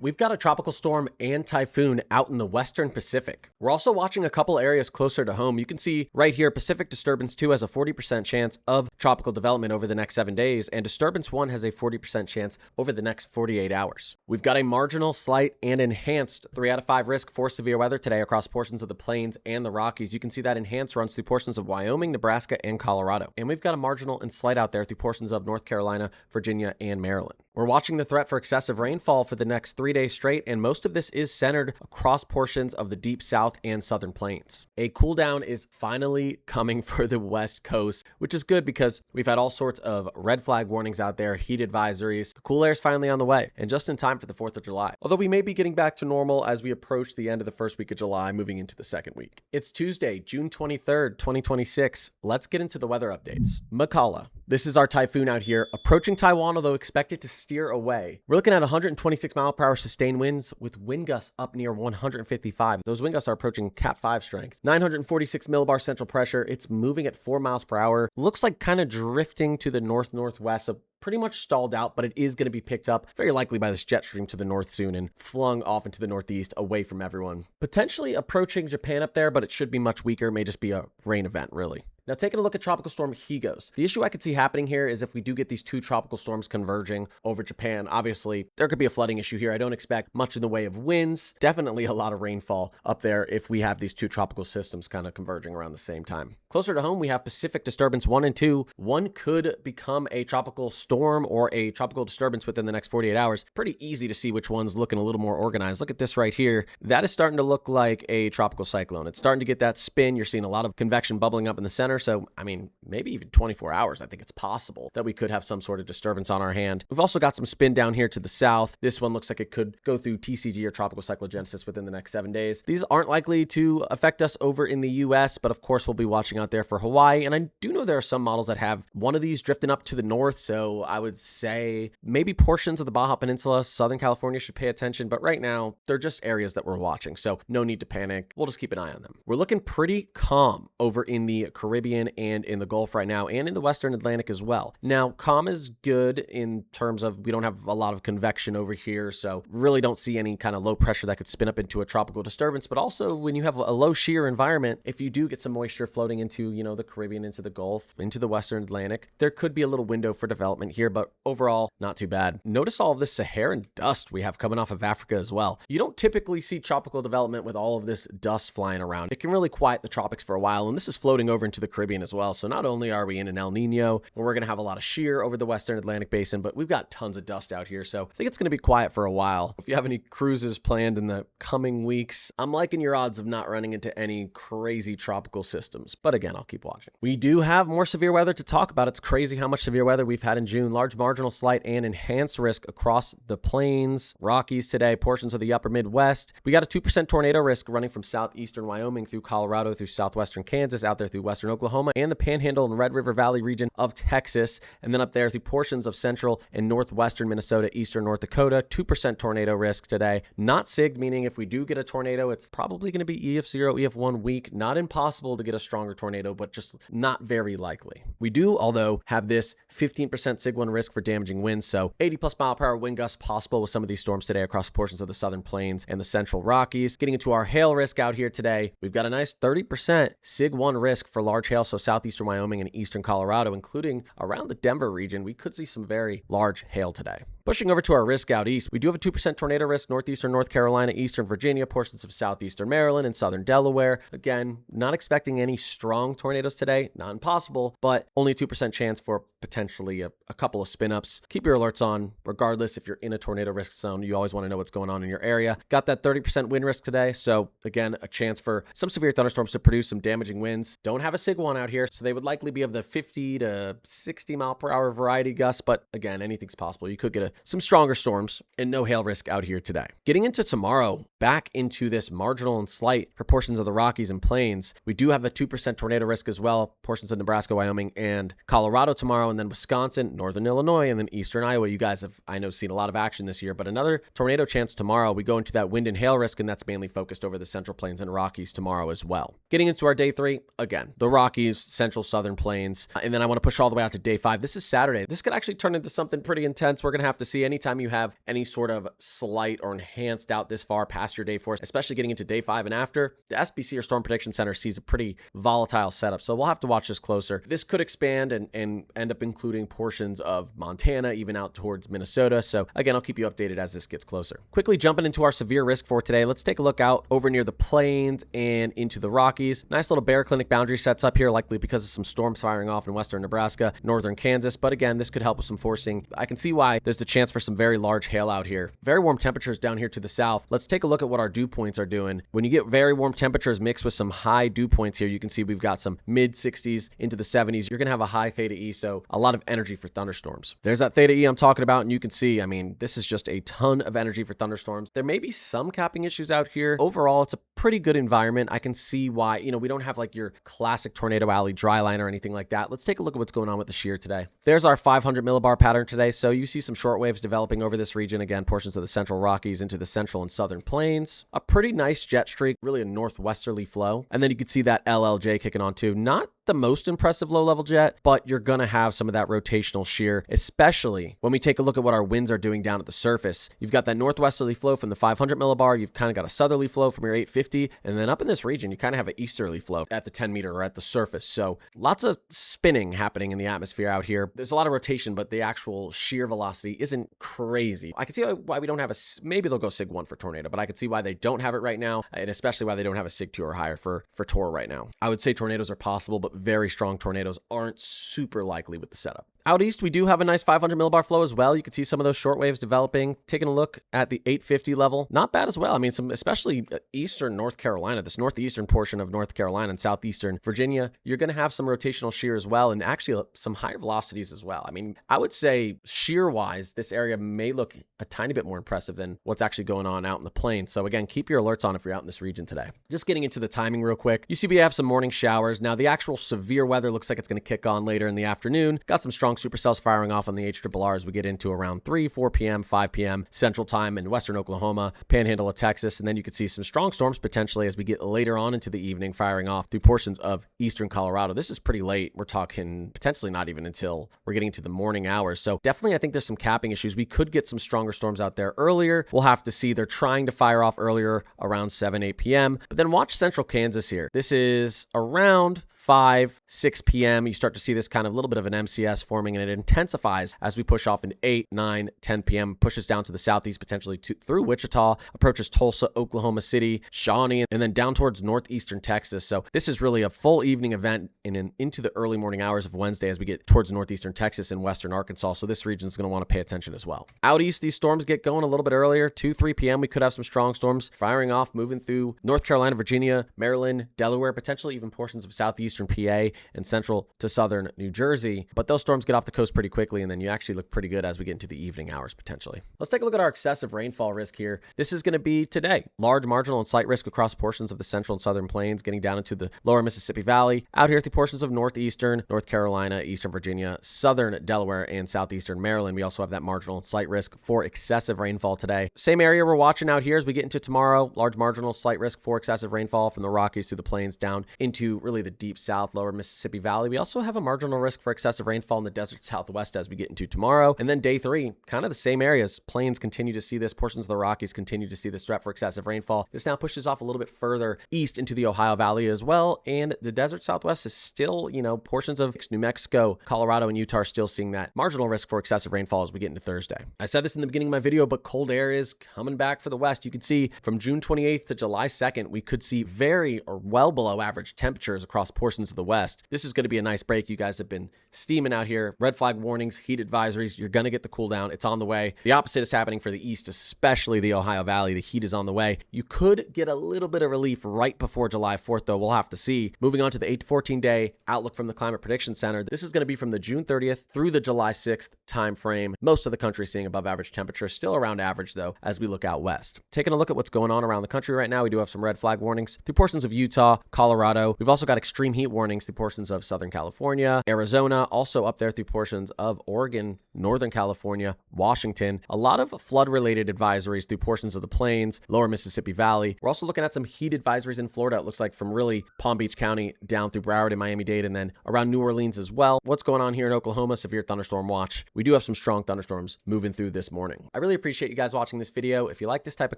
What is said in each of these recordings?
We've got a tropical storm and typhoon out in the western Pacific. We're also watching a couple areas closer to home. You can see right here, Pacific Disturbance 2 has a 40% chance of tropical development over the next 7 days, and Disturbance 1 has a 40% chance over the next 48 hours. We've got a marginal, slight, and enhanced 3 out of 5 risk for severe weather today across portions of the plains and the Rockies. You can see that enhanced runs through portions of Wyoming, Nebraska, and Colorado. And we've got a marginal and slight out there through portions of North Carolina, Virginia, and Maryland. We're watching the threat for excessive rainfall for the next 3 days straight, and most of this is centered across portions of the deep south and southern plains. A cool down is finally coming for the West Coast, which is good because we've had all sorts of red flag warnings out there, heat advisories. The cool air is finally on the way, and just in time for the 4th of July. Although we may be getting back to normal as we approach the end of the first week of July, moving into the second week. It's Tuesday, June 23rd, 2026. Let's get into the weather updates. Makala. This is our typhoon out here, approaching Taiwan, although expected to steer away. We're looking at 126 mile per hour sustained winds with wind gusts up near 155. Those wind gusts are approaching Cat 5 strength. 946 millibar central pressure. It's moving at 4 miles per hour. Looks like kind of drifting to the north-northwest, so pretty much stalled out, but it is going to be picked up very likely by this jet stream to the north soon and flung off into the northeast away from everyone. Potentially approaching Japan up there, but it should be much weaker. It may just be a rain event, really. Now, taking a look at Tropical Storm Higos. The issue I could see happening here is if we do get these two tropical storms converging over Japan, obviously there could be a flooding issue here. I don't expect much in the way of winds. Definitely a lot of rainfall up there if we have these two tropical systems kind of converging around the same time. Closer to home, we have Pacific Disturbance 1 and 2. One could become a tropical storm or a tropical disturbance within the next 48 hours. Pretty easy to see which one's looking a little more organized. Look at this right here. That is starting to look like a tropical cyclone. It's starting to get that spin. You're seeing a lot of convection bubbling up in the center. So, I mean, maybe even 24 hours, I think it's possible that we could have some sort of disturbance on our hand. We've also got some spin down here to the south. This one looks like it could go through TCG or tropical cyclogenesis within the next 7 days. These aren't likely to affect us over in the US, but of course we'll be watching out there for Hawaii. And I do know there are some models that have one of these drifting up to the north. So I would say maybe portions of the Baja Peninsula, Southern California should pay attention. But right now, they're just areas that we're watching. So no need to panic. We'll just keep an eye on them. We're looking pretty calm over in the Caribbean and in the Gulf right now, and in the Western Atlantic as well. Now, calm is good in terms of we don't have a lot of convection over here, so really don't see any kind of low pressure that could spin up into a tropical disturbance. But also, when you have a low shear environment, if you do get some moisture floating into, the Caribbean, into the Gulf, into the Western Atlantic, there could be a little window for development here, but overall, not too bad. Notice all of this Saharan dust we have coming off of Africa as well. You don't typically see tropical development with all of this dust flying around. It can really quiet the tropics for a while, and this is floating over into the Caribbean as well. So not only are we in an El Nino, where we're going to have a lot of shear over the Western Atlantic basin, but we've got tons of dust out here. So I think it's going to be quiet for a while. If you have any cruises planned in the coming weeks, I'm liking your odds of not running into any crazy tropical systems. But again, I'll keep watching. We do have more severe weather to talk about. It's crazy how much severe weather we've had in June. Large marginal, slight, and enhanced risk across the plains, Rockies today, portions of the upper Midwest. We got a 2% tornado risk running from southeastern Wyoming through Colorado, through southwestern Kansas, out there through western Oklahoma, and the Panhandle and Red River Valley region of Texas, and then up there through portions of central and northwestern Minnesota, eastern North Dakota. 2% tornado risk today. Not SIGD, meaning if we do get a tornado, it's probably going to be EF0, EF1 weak. Not impossible to get a stronger tornado, but just not very likely. We do, although, have this 15% SIG1 risk for damaging winds, so 80 plus mile per hour wind gusts possible with some of these storms today across portions of the southern plains and the central Rockies. Getting into our hail risk out here today, we've got a nice 30% SIG1 risk for large hail, so southeastern Wyoming and eastern Colorado, including around the Denver region. We could see some very large hail today. Pushing over to our risk out east, we do have a 2% tornado risk, northeastern North Carolina, eastern Virginia, portions of southeastern Maryland and southern Delaware. Again, not expecting any strong tornadoes today, not impossible, but only a 2% chance for potentially a couple of spin-ups. Keep your alerts on, regardless if you're in a tornado risk zone. You always want to know what's going on in your area. Got that 30% wind risk today, so again, a chance for some severe thunderstorms to produce some damaging winds. Don't have a SIG1 out here, so they would likely be of the 50 to 60 mile per hour variety gusts, but again, anything's possible. You could get some stronger storms and no hail risk out here today. Getting into tomorrow, back into this marginal and slight for portions of the Rockies and Plains. We do have a 2% tornado risk as well, portions of Nebraska, Wyoming, and Colorado tomorrow, and then Wisconsin, northern Illinois, and then eastern Iowa. You guys have, I know, seen a lot of action this year, but another tornado chance tomorrow. We go into that wind and hail risk, and that's mainly focused over the Central Plains and Rockies tomorrow as well. Getting into our day 3, again, the Rockies, Central, Southern Plains, and then I want to push all the way out to day 5. This is Saturday. This could actually turn into something pretty intense. We're going to have to see anytime you have any sort of slight or enhanced out this far past your day 4, especially getting into day 5 and after. The SPC or Storm Prediction Center sees a pretty volatile setup, so we'll have to watch this closer. This could expand and end up including portions of Montana, even out towards Minnesota. So again, I'll keep you updated as this gets closer. Quickly jumping into our severe risk for today, let's take a look out over near the Plains and into the Rockies. Nice little Bear Clinic boundary sets up here, likely because of some storms firing off in western Nebraska, northern Kansas. But again, this could help with some forcing. I can see why there's the chance for some very large hail out here. Very warm temperatures down here to the south. Let's take a look at what our dew points are doing. When you get very warm temperatures mixed with some high dew points here, you can see we've got some mid 60s into the 70s. You're going to have a high theta E, so a lot of energy for thunderstorms. There's that theta E I'm talking about, and you can see, I mean, this is just a ton of energy for thunderstorms. There may be some capping issues out here. Overall, it's a pretty good environment. I can see why, we don't have like your classic Tornado Alley dry line or anything like that. Let's take a look at what's going on with the shear today. There's our 500 millibar pattern today. So you see some short waves developing over this region. Again, portions of the central Rockies into the central and southern plains. A pretty nice jet streak, really a northwesterly flow. And then you can see that LLJ kicking on too. Not the most impressive low-level jet, but you're going to have some of that rotational shear, especially when we take a look at what our winds are doing down at the surface. You've got that northwesterly flow from the 500 millibar. You've kind of got a southerly flow from your 850. And then up in this region, you kind of have an easterly flow at the 10 meter or at the surface. So lots of spinning happening in the atmosphere out here. There's a lot of rotation, but the actual shear velocity isn't crazy. I can see why we don't have maybe they'll go SIG 1 for tornado, but I can see why they don't have it right now, and especially why they don't have a SIG 2 or higher for Tor right now. I would say tornadoes are possible, but very strong tornadoes aren't super likely with the setup. Out east, we do have a nice 500 millibar flow as well. You can see some of those short waves developing. Taking a look at the 850 level, not bad as well. I mean, especially eastern North Carolina, this northeastern portion of North Carolina and southeastern Virginia, you're going to have some rotational shear as well, and actually some higher velocities as well. I mean, I would say shear-wise, this area may look a tiny bit more impressive than what's actually going on out in the plains. So again, keep your alerts on if you're out in this region today. Just getting into the timing real quick. You see we have some morning showers. Now, the actual severe weather looks like it's going to kick on later in the afternoon. Got some strong supercells firing off on the HRRR as we get into around 3, 4 p.m., 5 p.m. Central Time in western Oklahoma, panhandle of Texas, and then you could see some strong storms potentially as we get later on into the evening firing off through portions of eastern Colorado. This is pretty late. We're talking potentially not even until we're getting to the morning hours. So definitely I think there's some capping issues. We could get some stronger storms out there earlier. We'll have to see. They're trying to fire off earlier around 7, 8 p.m. But then watch central Kansas here. This is around 5, 6 p.m. You start to see this kind of little bit of an MCS forming, and it intensifies as we push off into 8, 9, 10 p.m., pushes down to the southeast, potentially through Wichita, approaches Tulsa, Oklahoma City, Shawnee, and then down towards northeastern Texas. So this is really a full evening event and into the early morning hours of Wednesday as we get towards northeastern Texas and western Arkansas. So this region is going to want to pay attention as well. Out east, these storms get going a little bit earlier. 2, 3 p.m., we could have some strong storms firing off, moving through North Carolina, Virginia, Maryland, Delaware, potentially even portions of southeastern PA and central to southern New Jersey. But those storms get off the coast pretty quickly, and then you actually look pretty good as we get into the evening hours potentially. Let's take a look at our excessive rainfall risk here. This is going to be today. Large, marginal, and slight risk across portions of the central and southern plains, getting down into the lower Mississippi Valley, out here through portions of northeastern North Carolina, eastern Virginia, southern Delaware, and southeastern Maryland. We also have that marginal and slight risk for excessive rainfall today. Same area we're watching out here as we get into tomorrow. Large, marginal, slight risk for excessive rainfall from the Rockies through the plains down into really the deep south, lower Mississippi Valley. We also have a marginal risk for excessive rainfall in the desert southwest as we get into tomorrow. And then day 3, kind of the same areas. Plains continue to see this. Portions of the Rockies continue to see this threat for excessive rainfall. This now pushes off a little bit further east into the Ohio Valley as well. And the desert southwest is still, portions of New Mexico, Colorado, and Utah are still seeing that marginal risk for excessive rainfall as we get into Thursday. I said this in the beginning of my video, but cold air is coming back for the west. You can see from June 28th to July 2nd, we could see very or well below average temperatures across portions portions of the west. This is going to be a nice break. You guys have been steaming out here. Red flag warnings, heat advisories. You're going to get the cool down. It's on the way. The opposite is happening for the east, especially the Ohio Valley. The heat is on the way. You could get a little bit of relief right before July 4th, though. We'll have to see. Moving on to the 8 to 14 day outlook from the Climate Prediction Center. This is going to be from the June 30th through the July 6th time frame. Most of the country seeing above average temperature, still around average though, as we look out west. Taking a look at what's going on around the country right now, we do have some red flag warnings through portions of Utah, Colorado. We've also got extreme heat warnings through portions of Southern California, Arizona, also up there through portions of Oregon, Northern California, Washington. A lot of flood related advisories through portions of the plains, lower Mississippi Valley. We're also looking at some heat advisories in Florida. It looks like from really Palm Beach County down through Broward and Miami-Dade, and then around New Orleans as well. What's going on here in Oklahoma? Severe thunderstorm watch. We do have some strong thunderstorms moving through this morning. I really appreciate you guys watching this video. If you like this type of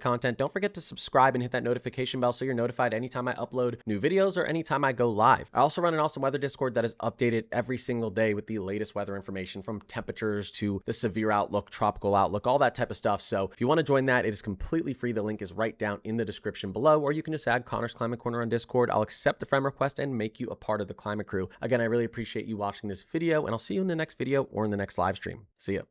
content, don't forget to subscribe and hit that notification bell so you're notified anytime I upload new videos or anytime I go live. I also run an awesome weather Discord that is updated every single day with the latest weather information, from temperatures to the severe outlook, tropical outlook, all that type of stuff. So if you want to join that, it is completely free. The link is right down in the description below, or you can just add Connor's Climate Corner on Discord. I'll accept the friend request and make you a part of the climate crew. Again, I really appreciate you watching this video, and I'll see you in the next video or in the next live stream. See ya.